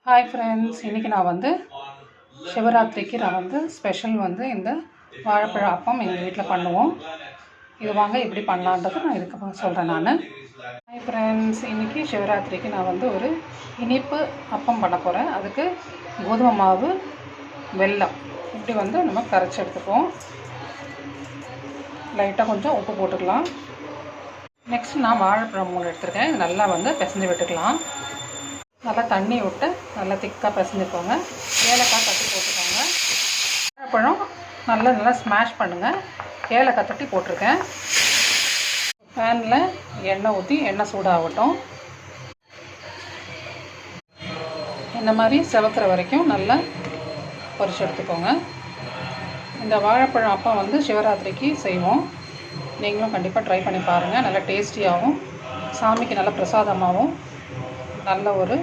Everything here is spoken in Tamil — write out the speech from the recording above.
ஹாய் ஃப்ரெண்ட்ஸ், இன்றைக்கி நான் வந்து சிவராத்திரிக்கு ஸ்பெஷல் இந்த வாழைப்பழ அப்பம் எங்கள் வீட்டில் பண்ணுவோம். இது வாங்க எப்படி பண்ணலான்றது நான் இதுக்கு சொல்கிறேன். ஹாய் ஃப்ரெண்ட்ஸ், இன்றைக்கி சிவராத்திரிக்கு நான் ஒரு இனிப்பு அப்பம் பண்ண போகிறேன். அதுக்கு கோதுமை மாவு, வெல்லம் இப்படி நம்ம கரைச்சி எடுத்துப்போம். லைட்டாக கொஞ்சம் உப்பு போட்டுக்கலாம். நெக்ஸ்ட் நான் வாழைப்பழம் 3 எடுத்துருக்கேன். இது நல்லா பிசைஞ்சு விட்டுக்கலாம். நல்லா தண்ணி விட்டு நல்லா திக்காக பிசைஞ்சுக்கோங்க. ஏலக்காய் தட்டி போட்டுக்கோங்க. வாழைப்பழம் நல்லா ஸ்மாஷ் பண்ணுங்கள். ஏலக்காய் தட்டி போட்டிருக்கேன். பேனில் எண்ணெய் ஊற்றி எண்ணெய் சூடாகட்டும். இந்த மாதிரி செவக்கிற வரைக்கும் நல்லா பொரிச்சு எடுத்துக்கோங்க. இந்த வாழைப்பழம் அப்பம் சிவராத்திரிக்கு செய்வோம். நீங்களும் கண்டிப்பாக ட்ரை பண்ணி பாருங்கள். நல்லா டேஸ்டியாகவும், சாமிக்கு நல்ல பிரசாதமாகவும், நல்ல ஒரு